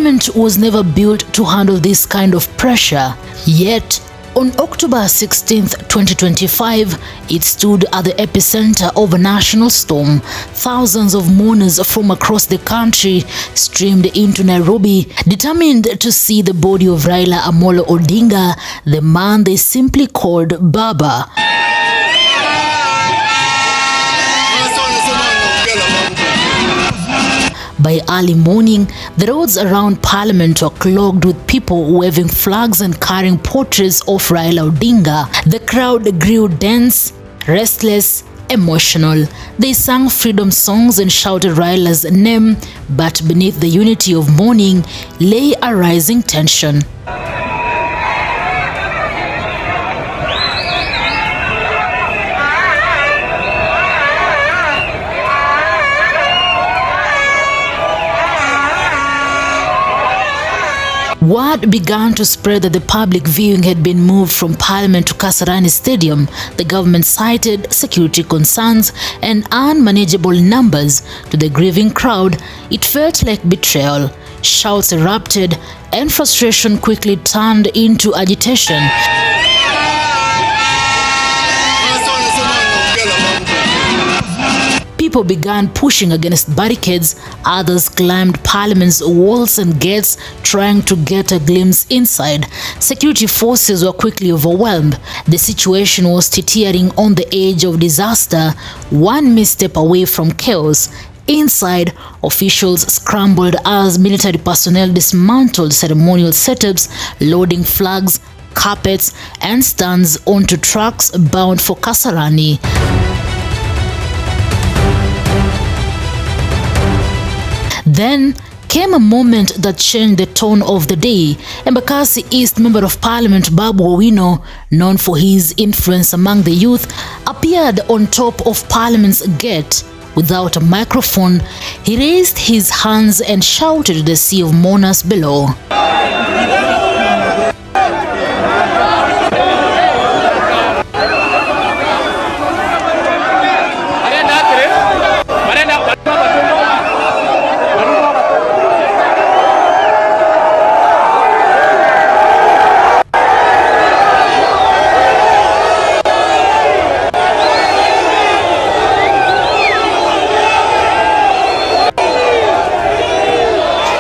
Parliament was never built to handle this kind of pressure, yet on October 16, 2025, it stood at the epicenter of a national storm. Thousands of mourners from across the country streamed into Nairobi, determined to see the body of Raila Amollo Odinga, the man they simply called Baba. By early morning, the roads around Parliament were clogged with people waving flags and carrying portraits of Raila Odinga. The crowd grew dense, restless, emotional. They sang freedom songs and shouted Raila's name, but beneath the unity of mourning lay a rising tension. Word began to spread that the public viewing had been moved from Parliament to Kasarani Stadium. The government cited security concerns and unmanageable numbers. To the grieving crowd, it felt like betrayal. Shouts erupted, and frustration quickly turned into agitation. People began pushing against barricades, others climbed Parliament's walls and gates trying to get a glimpse inside. Security forces were quickly overwhelmed. The situation was teetering on the edge of disaster, one misstep away from chaos. Inside, officials scrambled as military personnel dismantled ceremonial setups, loading flags, carpets, and stands onto trucks bound for Kasarani. Then came a moment that changed the tone of the day. Embakasi East Member of Parliament Babu Owino, known for his influence among the youth, appeared on top of Parliament's gate. Without a microphone, he raised his hands and shouted at the sea of mourners below.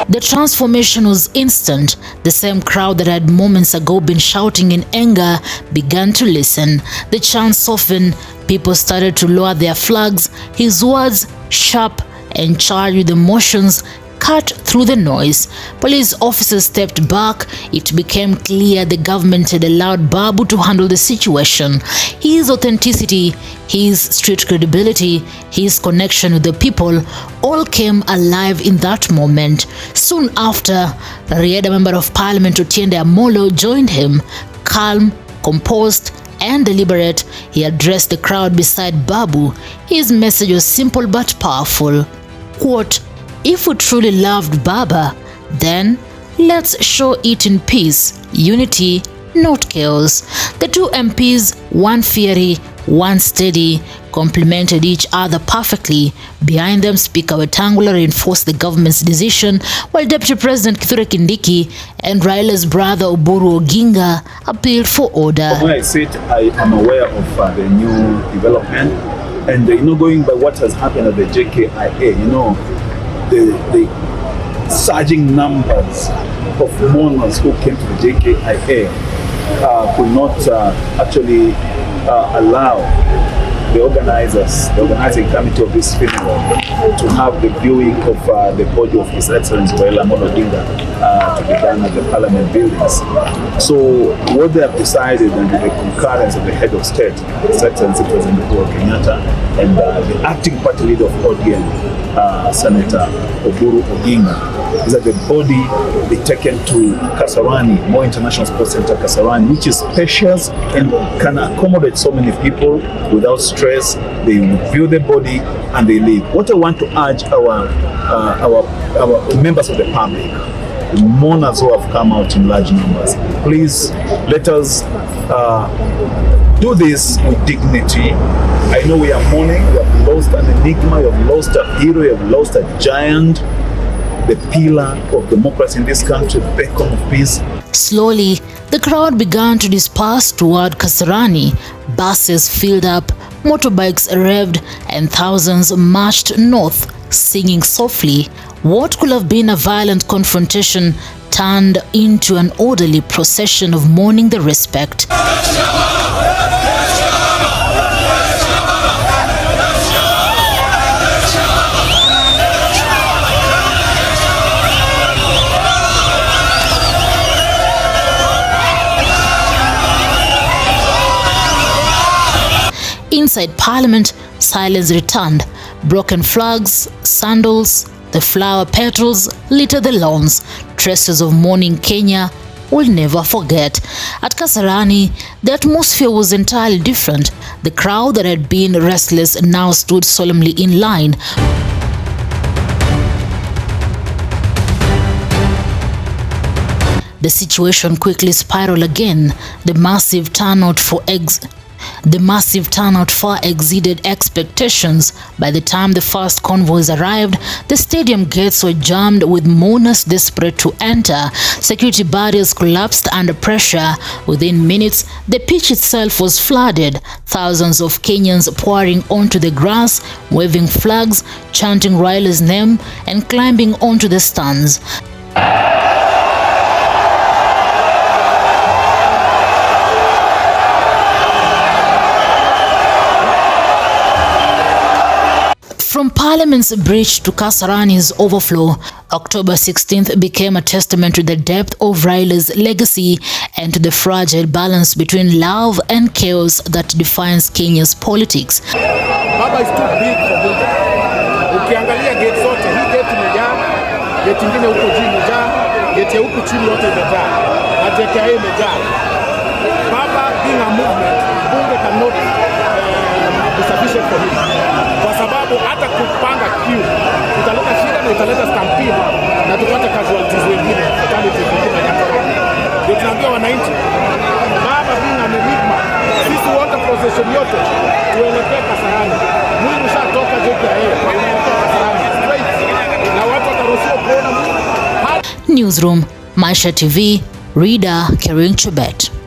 The transformation was instant. The same crowd that had moments ago been shouting in anger began to listen. The chants softened. People started to lower their flags. His words, sharp and charged with emotions, cut through the noise. Police officers stepped back. It became clear the government had allowed Babu to handle the situation. His authenticity, his street credibility, his connection with the people all came alive in that moment. Soon after, Raila Member of Parliament Otiende Amollo joined him. Calm, composed, and deliberate, he addressed the crowd beside Babu. His message was simple but powerful. Quote, "If we truly loved Baba, then let's show it in peace, unity, not chaos." The two MPs, one fiery, one steady, complemented each other perfectly. Behind them, Speaker Wetangula reinforced the government's decision, while Deputy President Kithure Kindiki and Raila's brother Oburu Oginga appealed for order. When I sit, I am aware of the new development, and going by what has happened at the JKIA, the surging numbers of mourners who came to the JKIA could not actually allow the organizing committee of this funeral to have the viewing of the body of His Excellency Raila Odinga to be done at the Parliament buildings. So what they have decided, and with the concurrence of the head of state, His Excellency President Uhuru Kenyatta, and the acting party leader of Otiende, Senator Oburu Oginga, is that the body be taken to Kasarani, Moi International Sports Center Kasarani, which is spacious and can accommodate so many people without stress. They view the body and they leave. What I want to urge our members of the public, the mourners who have come out in large numbers, please let us do this with dignity. I know we are mourning. We have lost an enigma. We have lost a hero. We have lost a giant. the pillar of democracy in this country, the beacon of peace. Slowly, the crowd began to disperse toward Kasarani. Buses filled up, motorbikes revved, and thousands marched north, singing softly. What could have been a violent confrontation turned into an orderly procession of mourning the respect. Inside Parliament, silence returned. Broken flags, sandals, the flower petals litter the lawns. Traces of mourning Kenya will never forget. At Kasarani, the atmosphere was entirely different. The crowd that had been restless now stood solemnly in line. The situation quickly spiraled again. The massive turnout far exceeded expectations. By the time the first convoys arrived, the stadium gates were jammed with mourners desperate to enter. Security barriers collapsed under pressure. Within minutes, the pitch itself was flooded. Thousands of Kenyans pouring onto the grass, waving flags, chanting Raila's name, and climbing onto the stands. From Parliament's breach to Kasarani's overflow, October 16th became a testament to the depth of Raila's legacy and to the fragile balance between love and chaos that defines Kenya's politics. Baba is too big for Bunge. Ukiangalia gate zote, hii gate imejaa, gate ingine huko juu imejaa, gate ya huko chini yote imejaa, na JKA imejaa. Baba being a movement, Bunge cannot be sufficient for him. Kwa sababu hata kupanga queue italeta shida na italeta stampede na tupate casualties wengine, fatalities wengine. Ndio tunaambia wananchi, Baba being an enigma, sisi wote procession yote tuelekee Kasarani. Mwili ushatoka JKA, unaelekea Kasarani straight, na watu wataruhusiwa kuona mwili. Newsroom, Maisha TV, Reader, Kering Chubet.